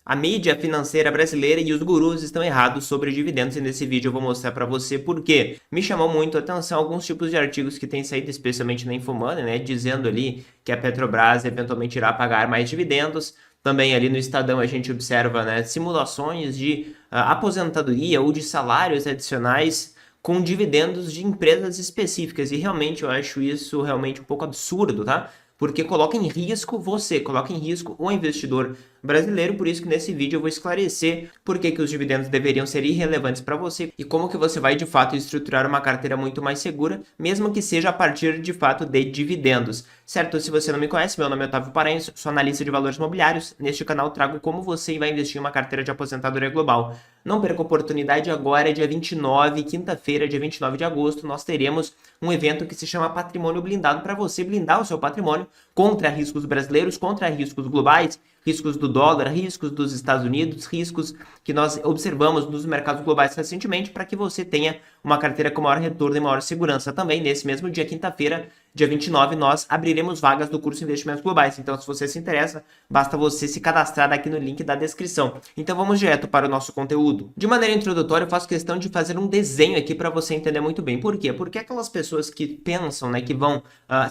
A mídia financeira brasileira e os gurus estão errados sobre dividendos e nesse vídeo eu vou mostrar para você por quê. Me chamou muito a atenção alguns tipos de artigos que têm saído, especialmente na Infomoney, né, dizendo ali que a Petrobras eventualmente irá pagar mais dividendos. Também ali no Estadão a gente observa, né, simulações de aposentadoria ou de salários adicionais com dividendos de empresas específicas e realmente eu acho isso realmente um pouco absurdo, tá? Porque coloca em risco você, coloca em risco o investidor brasileiro, por isso que nesse vídeo eu vou esclarecer por que os dividendos deveriam ser irrelevantes para você e como que você vai de fato estruturar uma carteira muito mais segura, mesmo que seja a partir de fato de dividendos. Certo? Se você não me conhece, meu nome é Otávio Paranhos, sou analista de valores imobiliários. Neste canal trago como você vai investir em uma carteira de aposentadoria global. Não perca a oportunidade agora, dia 29, quinta-feira, dia 29 de agosto, nós teremos um evento que se chama Patrimônio Blindado para você blindar o seu patrimônio contra riscos brasileiros, contra riscos globais, riscos do dólar, riscos dos Estados Unidos, riscos que nós observamos nos mercados globais recentemente para que você tenha uma carteira com maior retorno e maior segurança. Também nesse mesmo dia, quinta-feira, dia 29, nós abriremos vagas do curso Investimentos Globais. Então, se você se interessa, basta você se cadastrar aqui no link da descrição. Então, vamos direto para o nosso conteúdo. De maneira introdutória, eu faço questão de fazer um desenho aqui para você entender muito bem. Por quê? Porque aquelas pessoas que pensam, né, que vão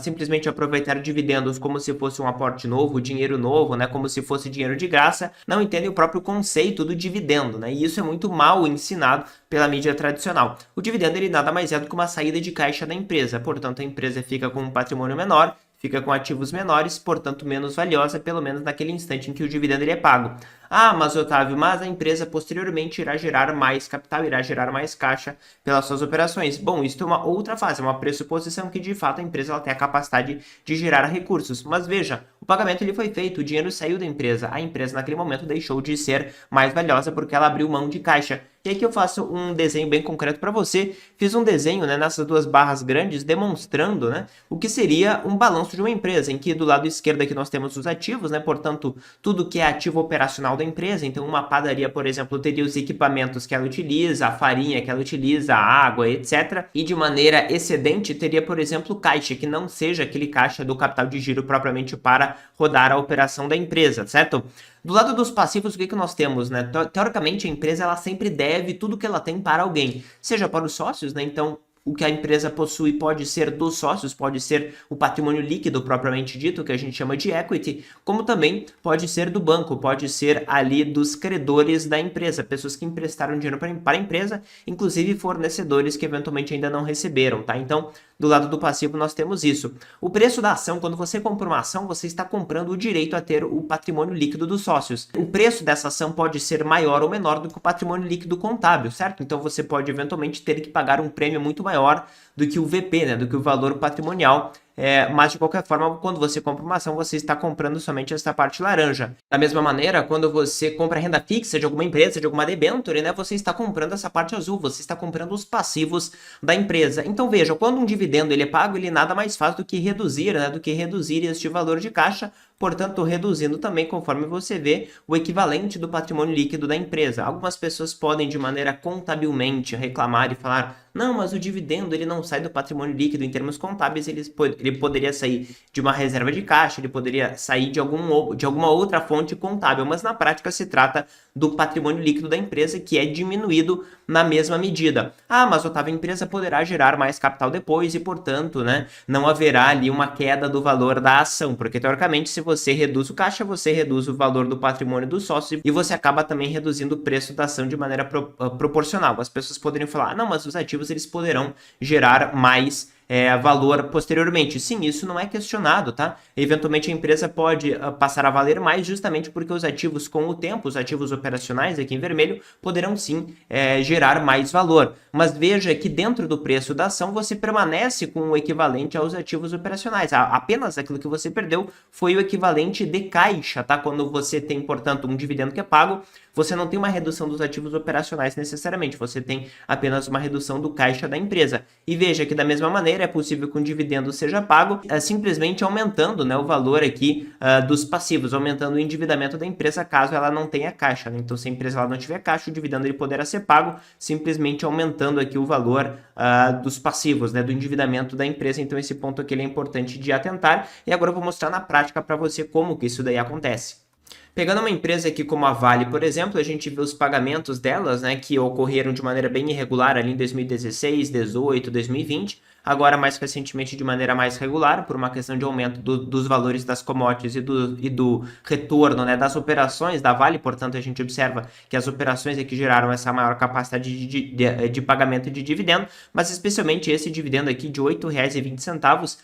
simplesmente aproveitar dividendos como se fosse um aporte novo, dinheiro novo, né, como se fosse dinheiro de graça, não entendem o próprio conceito do dividendo, né? E isso é muito mal ensinado pela mídia tradicional. O dividendo ele nada mais é do que uma saída de caixa da empresa, portanto a empresa fica com um patrimônio menor, fica com ativos menores, portanto menos valiosa, pelo menos naquele instante em que o dividendo ele é pago. Ah, mas Otávio, mas a empresa posteriormente irá gerar mais capital, irá gerar mais caixa pelas suas operações. Bom, isso é uma outra fase, é uma pressuposição que de fato a empresa ela tem a capacidade de gerar recursos. Mas veja, o pagamento ele foi feito, o dinheiro saiu da empresa, a empresa naquele momento deixou de ser mais valiosa porque ela abriu mão de caixa. E aqui eu faço um desenho bem concreto para você. Fiz um desenho, né, nessas duas barras grandes demonstrando, né, o que seria um balanço de uma empresa, em que do lado esquerdo aqui nós temos os ativos, né, portanto, tudo que é ativo operacional da empresa. Então, uma padaria, por exemplo, teria os equipamentos que ela utiliza, a farinha que ela utiliza, a água, etc. E de maneira excedente, teria, por exemplo, caixa, que não seja aquele caixa do capital de giro propriamente para rodar a operação da empresa, certo? Do lado dos passivos, o que nós temos, né? Teoricamente, a empresa ela sempre deve tudo que ela tem para alguém, seja para os sócios, né? Então, o que a empresa possui pode ser dos sócios, pode ser o patrimônio líquido propriamente dito, que a gente chama de equity, como também pode ser do banco, pode ser ali dos credores da empresa, pessoas que emprestaram dinheiro para a empresa, inclusive fornecedores que eventualmente ainda não receberam, tá? Então, do lado do passivo nós temos isso. O preço da ação, quando você compra uma ação, você está comprando o direito a ter o patrimônio líquido dos sócios. O preço dessa ação pode ser maior ou menor do que o patrimônio líquido contábil, certo? Então você pode eventualmente ter que pagar um prêmio muito maior do que o VP, né? Do que o valor patrimonial. Mas de qualquer forma, quando você compra uma ação, você está comprando somente essa parte laranja. Da mesma maneira, quando você compra renda fixa de alguma empresa, de alguma debênture, né, você está comprando essa parte azul, você está comprando os passivos da empresa. Então veja, quando um dividendo ele é pago, ele nada mais faz do que reduzir, né, do que reduzir este valor de caixa, portanto reduzindo também, conforme você vê, o equivalente do patrimônio líquido da empresa. Algumas pessoas podem de maneira contabilmente reclamar e falar: não, mas o dividendo ele não sai do patrimônio líquido em termos contábeis, ele poderia sair de uma reserva de caixa, ele poderia sair de alguma outra fonte contábil, mas na prática se trata do patrimônio líquido da empresa que é diminuído na mesma medida. Ah, mas Otávio, a empresa poderá gerar mais capital depois e, portanto, né, não haverá ali uma queda do valor da ação, porque teoricamente se você reduz o caixa, você reduz o valor do patrimônio do sócio e você acaba também reduzindo o preço da ação de maneira proporcional. As pessoas poderiam falar: não, mas os ativos eles poderão gerar mais valor posteriormente. Sim, isso não é questionado, tá? Eventualmente a empresa pode passar a valer mais justamente porque os ativos com o tempo, os ativos operacionais aqui em vermelho, poderão sim gerar mais valor. Mas veja que dentro do preço da ação você permanece com o equivalente aos ativos operacionais. Apenas aquilo que você perdeu foi o equivalente de caixa, tá? Quando você tem, portanto, um dividendo que é pago, você não tem uma redução dos ativos operacionais necessariamente, você tem apenas uma redução do caixa da empresa. E veja que da mesma maneira é possível que um dividendo seja pago simplesmente aumentando, né, o valor aqui dos passivos, aumentando o endividamento da empresa caso ela não tenha caixa, né? Então se a empresa ela não tiver caixa, o dividendo ele poderá ser pago simplesmente aumentando aqui o valor dos passivos, né, do endividamento da empresa. Então esse ponto aqui ele é importante de atentar e agora eu vou mostrar na prática para você como que isso daí acontece. Pegando uma empresa aqui como a Vale, por exemplo, a gente vê os pagamentos delas, né, que ocorreram de maneira bem irregular ali em 2016, 18, 2020, agora mais recentemente de maneira mais regular, por uma questão de aumento dos valores das commodities e do retorno, né, das operações da Vale. Portanto, a gente observa que as operações é que geraram essa maior capacidade de pagamento de dividendo, mas especialmente esse dividendo aqui de R$ 8,20,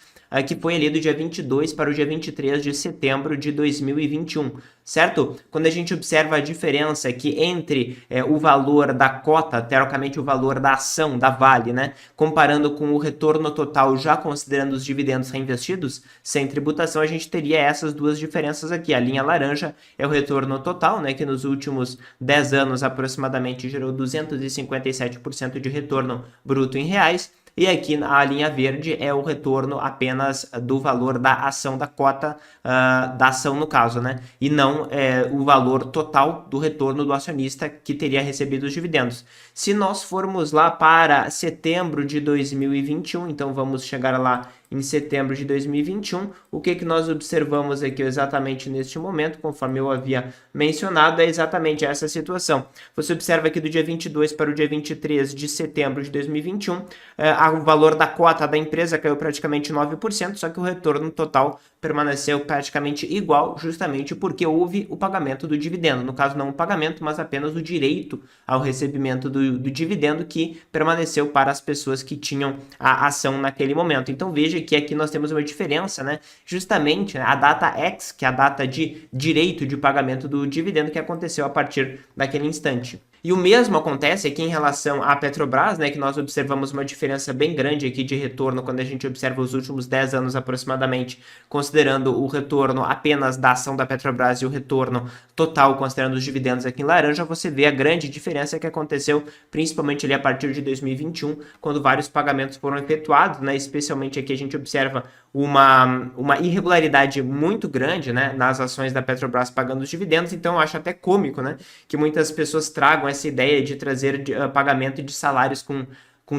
que foi ali do dia 22 para o dia 23 de setembro de 2021, certo? Quando a gente observa a diferença aqui entre o valor da cota, teoricamente o valor da ação da Vale, né, comparando com o retorno total, já considerando os dividendos reinvestidos, sem tributação, a gente teria essas duas diferenças aqui. A linha laranja é o retorno total, né, que nos últimos 10 anos aproximadamente gerou 257% de retorno bruto em reais. E aqui a linha verde é o retorno apenas do valor da ação, da cota da ação no caso, né? E não o valor total do retorno do acionista que teria recebido os dividendos. Se nós formos lá para setembro de 2021, então vamos chegar lá em setembro de 2021, o que nós observamos aqui exatamente neste momento, conforme eu havia mencionado, é exatamente essa situação. Você observa aqui do dia 22 para o dia 23 de setembro de 2021, o valor da cota da empresa caiu praticamente 9%, só que o retorno total permaneceu praticamente igual, justamente porque houve o pagamento do dividendo. No caso, não o pagamento, mas apenas o direito ao recebimento do dividendo, que permaneceu para as pessoas que tinham a ação naquele momento. Então veja que aqui nós temos uma diferença, né? Justamente, né, a data X, que é a data de direito de pagamento do dividendo, que aconteceu a partir daquele instante. E o mesmo acontece aqui em relação à Petrobras, né, que nós observamos uma diferença bem grande aqui de retorno quando a gente observa os últimos 10 anos aproximadamente, considerando o retorno apenas da ação da Petrobras e o retorno total, considerando os dividendos aqui em laranja. Você vê a grande diferença que aconteceu principalmente ali a partir de 2021, quando vários pagamentos foram efetuados, né, especialmente aqui a gente observa uma irregularidade muito grande, né, nas ações da Petrobras pagando os dividendos. Então eu acho até cômico, né, que muitas pessoas tragam essa ideia de trazer pagamento de salários com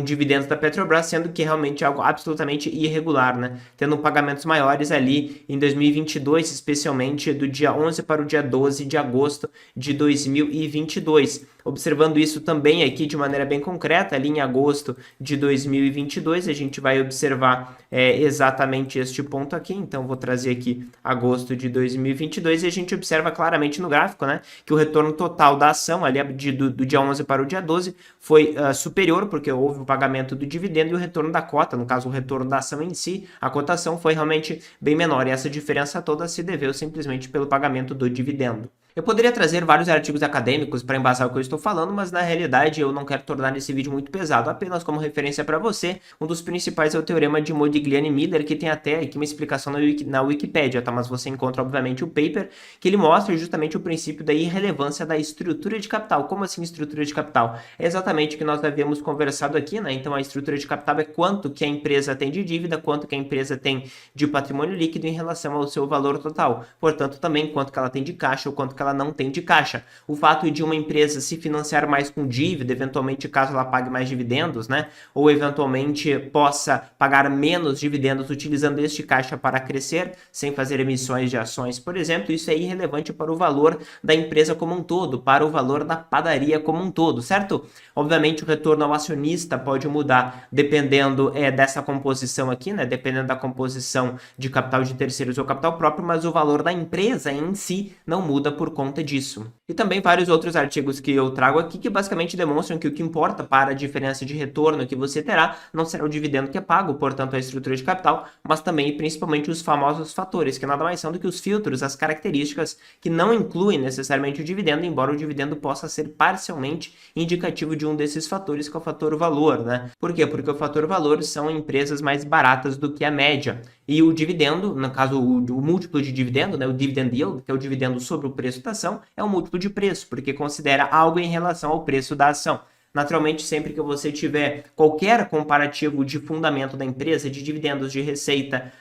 dividendos da Petrobras, sendo que realmente é algo absolutamente irregular, né? Tendo pagamentos maiores ali em 2022, especialmente do dia 11 para o dia 12 de agosto de 2022. Observando isso também aqui de maneira bem concreta, ali em agosto de 2022, a gente vai observar exatamente este ponto aqui. Então, vou trazer aqui agosto de 2022 e a gente observa claramente no gráfico, né, que o retorno total da ação, ali do dia 11 para o dia 12, foi superior, porque houve o pagamento do dividendo e o retorno da cota, no caso, o retorno da ação em si, a cotação foi realmente bem menor. E essa diferença toda se deveu simplesmente pelo pagamento do dividendo. Eu poderia trazer vários artigos acadêmicos para embasar o que eu estou falando, mas na realidade eu não quero tornar esse vídeo muito pesado. Apenas como referência para você, um dos principais é o teorema de Modigliani-Miller, que tem até aqui uma explicação na Wikipédia, tá? Mas você encontra obviamente o paper, que ele mostra justamente o princípio da irrelevância da estrutura de capital. Como assim estrutura de capital? É exatamente o que nós havíamos conversado aqui, né? Então a estrutura de capital é quanto que a empresa tem de dívida, quanto que a empresa tem de patrimônio líquido em relação ao seu valor total. Portanto, também quanto que ela tem de caixa ou quanto que ela não tem de caixa. O fato de uma empresa se financiar mais com dívida, eventualmente caso ela pague mais dividendos, né, ou eventualmente possa pagar menos dividendos utilizando este caixa para crescer, sem fazer emissões de ações, por exemplo, isso é irrelevante para o valor da empresa como um todo, para o valor da padaria como um todo, certo? Obviamente o retorno ao acionista pode mudar dependendo dessa composição aqui, né, dependendo da composição de capital de terceiros ou capital próprio, mas o valor da empresa em si não muda por conta disso. E também vários outros artigos que eu trago aqui que basicamente demonstram que o que importa para a diferença de retorno que você terá não será o dividendo que é pago, portanto a estrutura de capital, mas também e principalmente os famosos fatores, que nada mais são do que os filtros, as características que não incluem necessariamente o dividendo, embora o dividendo possa ser parcialmente indicativo de um desses fatores, que é o fator valor, né? Por quê? Porque o fator valor são empresas mais baratas do que a média. E o dividendo, no caso o múltiplo de dividendo, né, o dividend yield, que é o dividendo sobre o preço da ação, é um múltiplo de preço, porque considera algo em relação ao preço da ação. Naturalmente, sempre que você tiver qualquer comparativo de fundamento da empresa, de dividendos, de receita,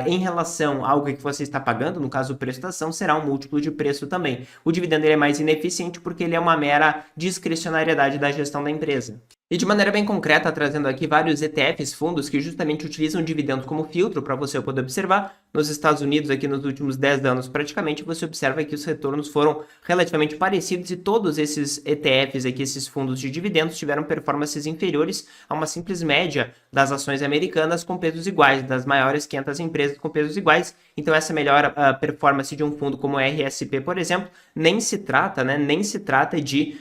em relação a algo que você está pagando, no caso o preço da ação, será um múltiplo de preço também. O dividendo ele é mais ineficiente porque ele é uma mera discricionariedade da gestão da empresa. E de maneira bem concreta, trazendo aqui vários ETFs, fundos que justamente utilizam dividendos como filtro para você poder observar. nos Estados Unidos aqui nos últimos 10 anos praticamente, você observa que os retornos foram relativamente parecidos e todos esses ETFs aqui, esses fundos de dividendos, tiveram performances inferiores a uma simples média das ações americanas com pesos iguais, das maiores 500 empresas com pesos iguais. Então essa melhor performance de um fundo como o RSP, por exemplo, nem se trata, né, nem se trata de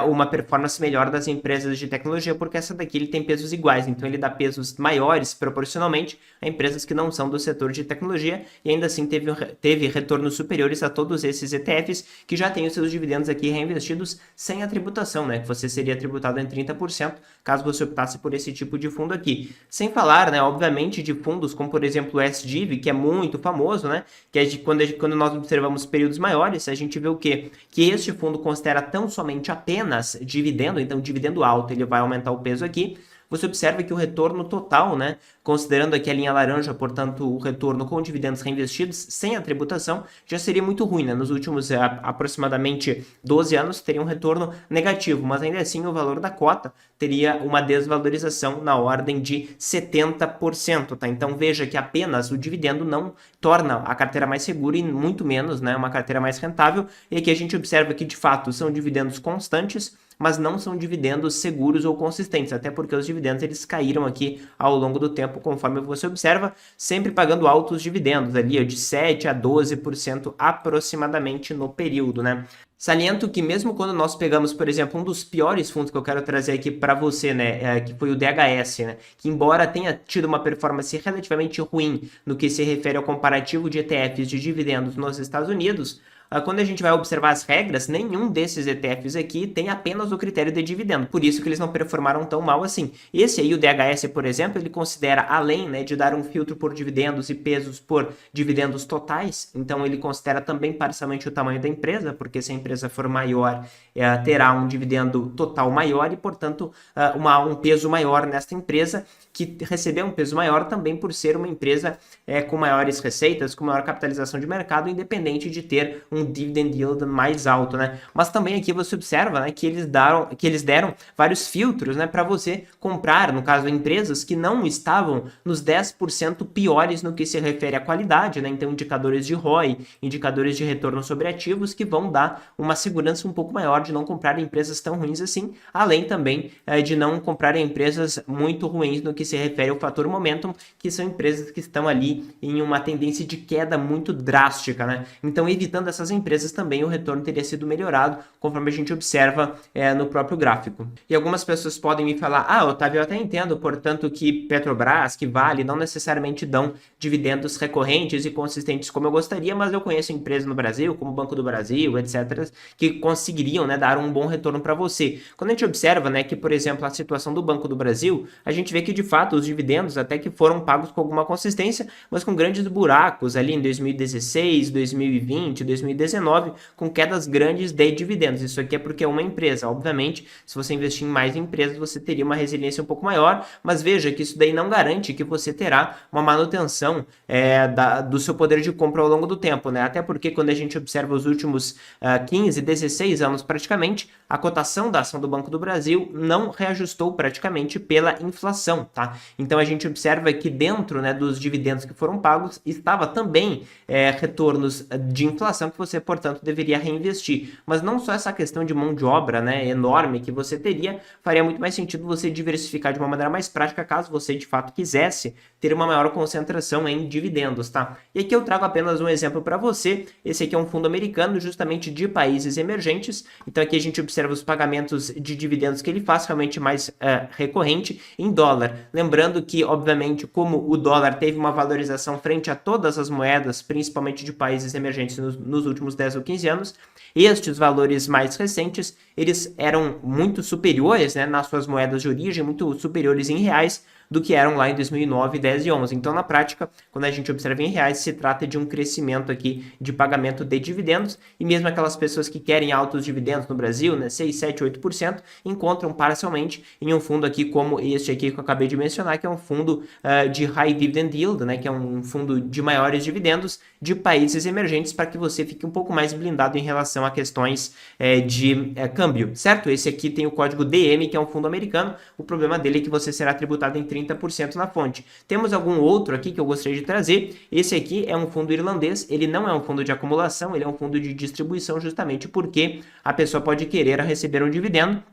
uma performance melhor das empresas de tecnologia, porque essa daqui ele tem pesos iguais, então ele dá pesos maiores proporcionalmente a empresas que não são do setor de tecnologia e ainda assim teve retornos superiores a todos esses ETFs que já têm os seus dividendos aqui reinvestidos sem a tributação, né, que você seria tributado em 30% caso você optasse por esse tipo de fundo aqui. Sem falar, né, obviamente, de fundos como, por exemplo, o SDIV, que é muito famoso, né, que é de quando nós observamos períodos maiores, a gente vê o quê? Que este fundo considera tão somente apenas dividendo, então dividendo alto ele vai aumentar o peso aqui. Você observa que o retorno total, né, considerando aqui a linha laranja, portanto, o retorno com dividendos reinvestidos sem a tributação, já seria muito ruim, né? Nos últimos aproximadamente 12 anos teria um retorno negativo, mas ainda assim o valor da cota teria uma desvalorização na ordem de 70%, tá? Então veja que apenas o dividendo não torna a carteira mais segura e muito menos, né, uma carteira mais rentável, e aqui a gente observa que de fato são dividendos constantes, mas não são dividendos seguros ou consistentes, até porque os dividendos eles caíram aqui ao longo do tempo, conforme você observa, sempre pagando altos dividendos, ali de 7 a 12% aproximadamente no período, né? Saliento que mesmo quando nós pegamos, por exemplo, um dos piores fundos que eu quero trazer aqui para você, né, que foi o DHS, né, que embora tenha tido uma performance relativamente ruim no que se refere ao comparativo de ETFs de dividendos nos Estados Unidos, quando a gente vai observar as regras, nenhum desses ETFs aqui tem apenas o critério de dividendo, por isso que eles não performaram tão mal assim. Esse aí, o DHS, por exemplo, ele considera, além, né, de dar um filtro por dividendos e pesos por dividendos totais, então ele considera também parcialmente o tamanho da empresa, porque se a empresa for maior, terá um dividendo total maior e, portanto, um peso maior nesta empresa, que recebeu um peso maior também por ser uma empresa com maiores receitas, com maior capitalização de mercado, independente de ter um dividend yield mais alto, né? Mas também aqui você observa, né, que eles deram vários filtros, né, para você comprar, no caso, empresas que não estavam nos 10% piores no que se refere à qualidade, né? Então, indicadores de ROI, indicadores de retorno sobre ativos que vão dar uma segurança um pouco maior de não comprar empresas tão ruins assim, além também de não comprar empresas muito ruins no que se refere ao fator momentum, que são empresas que estão ali em uma tendência de queda muito drástica, né? Então, evitando essas empresas também o retorno teria sido melhorado, conforme a gente observa no próprio gráfico. E algumas pessoas podem me falar, Otávio, eu até entendo, portanto, que Petrobras, que Vale, não necessariamente dão dividendos recorrentes e consistentes como eu gostaria, mas eu conheço empresas no Brasil, como o Banco do Brasil, etc., que conseguiriam, né, dar um bom retorno para você. Quando a gente observa, né, que, por exemplo, a situação do Banco do Brasil, a gente vê que, de fato, os dividendos até que foram pagos com alguma consistência, mas com grandes buracos ali em 2016, 2020, 2019, com quedas grandes de dividendos. Isso aqui é porque é uma empresa. Obviamente, se você investir em mais empresas, você teria uma resiliência um pouco maior, mas veja que isso daí não garante que você terá uma manutenção do seu poder de compra ao longo do tempo, né? Até porque quando a gente observa os últimos 15, 16 anos praticamente, a cotação da ação do Banco do Brasil não reajustou praticamente pela inflação, tá? Então a gente observa que dentro, né, dos dividendos que foram pagos estava também retornos de inflação que você, portanto, deveria reinvestir. Mas não só essa questão de mão de obra, né, enorme que você teria, faria muito mais sentido você diversificar de uma maneira mais prática caso você de fato quisesse ter uma maior concentração em dividendos, tá? E aqui eu trago apenas um exemplo para você. Esse aqui é um fundo americano justamente de países emergentes. Então aqui a gente observa os pagamentos de dividendos que ele faz realmente mais recorrente em dólar. Lembrando que, obviamente, como o dólar teve uma valorização frente a todas as moedas, principalmente de países emergentes nos últimos 10 ou 15 anos, estes valores mais recentes, eles eram muito superiores, né, nas suas moedas de origem, muito superiores em reais, do que eram lá em 2009, 10 e 11. Então, na prática, quando a gente observa em reais, se trata de um crescimento aqui de pagamento de dividendos, e mesmo aquelas pessoas que querem altos dividendos no Brasil, né, 6, 7, 8%, encontram parcialmente em um fundo aqui como este aqui que eu acabei de mencionar, que é um fundo de High Dividend Yield, né, que é um fundo de maiores dividendos de países emergentes, para que você fique um pouco mais blindado em relação a questões de câmbio, certo? Esse aqui tem o código DM, que é um fundo americano. O problema dele é que você será tributado em 30% na fonte. Temos algum outro aqui que eu gostaria de trazer. Esse aqui é um fundo irlandês, ele não é um fundo de acumulação, ele é um fundo de distribuição, justamente porque a pessoa pode querer receber um dividendo.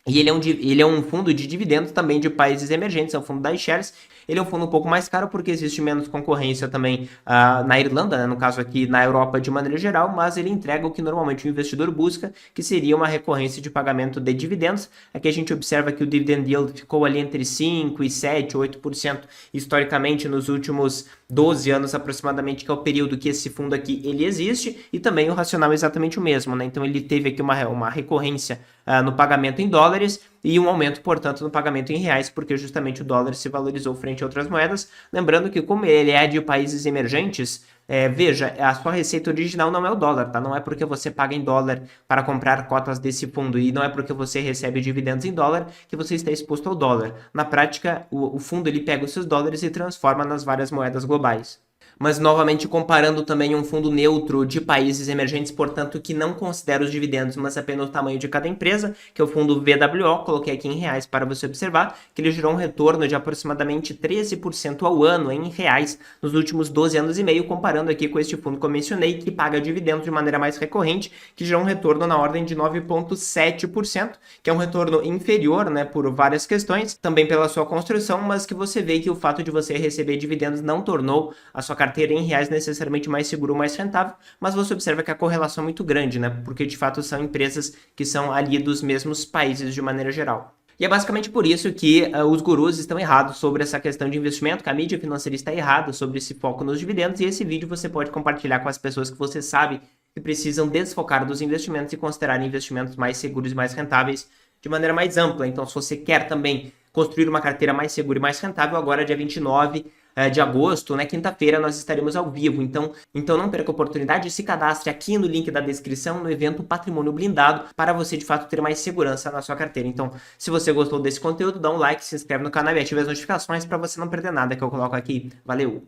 E ele é um fundo de dividendos também de países emergentes, é um fundo da iShares. Ele é um fundo um pouco mais caro porque existe menos concorrência também na Irlanda, né? No caso aqui na Europa de maneira geral, mas ele entrega o que normalmente o investidor busca, que seria uma recorrência de pagamento de dividendos. Aqui a gente observa que o dividend yield ficou ali entre 5 e 7, 8% historicamente nos últimos 12 anos aproximadamente, que é o período que esse fundo aqui ele existe, e também o racional é exatamente o mesmo, né? Então ele teve aqui uma recorrência no pagamento em dólares e um aumento, portanto, no pagamento em reais, porque justamente o dólar se valorizou frente a outras moedas. Lembrando que como ele é de países emergentes, veja, a sua receita original não é o dólar, tá? Não é porque você paga em dólar para comprar cotas desse fundo e não é porque você recebe dividendos em dólar que você está exposto ao dólar. Na prática, o fundo ele pega os seus dólares e transforma nas várias moedas globais. Mas novamente comparando também um fundo neutro de países emergentes, portanto, que não considera os dividendos, mas apenas o tamanho de cada empresa, que é o fundo VWO, coloquei aqui em reais para você observar, que ele gerou um retorno de aproximadamente 13% ao ano em reais nos últimos 12 anos e meio, comparando aqui com este fundo que eu mencionei, que paga dividendos de maneira mais recorrente, que gerou um retorno na ordem de 9,7%, que é um retorno inferior, né, por várias questões, também pela sua construção, mas que você vê que o fato de você receber dividendos não tornou a sua carteira em reais necessariamente mais seguro ou mais rentável, mas você observa que a correlação é muito grande, né? Porque de fato são empresas que são ali dos mesmos países de maneira geral. E é basicamente por isso que os gurus estão errados sobre essa questão de investimento, que a mídia financeira está errada sobre esse foco nos dividendos, e esse vídeo você pode compartilhar com as pessoas que você sabe que precisam desfocar dos investimentos e considerar investimentos mais seguros e mais rentáveis de maneira mais ampla. Então, se você quer também construir uma carteira mais segura e mais rentável, agora dia 29 de agosto, né, quinta-feira, nós estaremos ao vivo. Então não perca a oportunidade, se cadastre aqui no link da descrição no evento Patrimônio Blindado para você de fato ter mais segurança na sua carteira. Então, se você gostou desse conteúdo, dá um like, se inscreve no canal e ative as notificações para você não perder nada que eu coloco aqui. Valeu!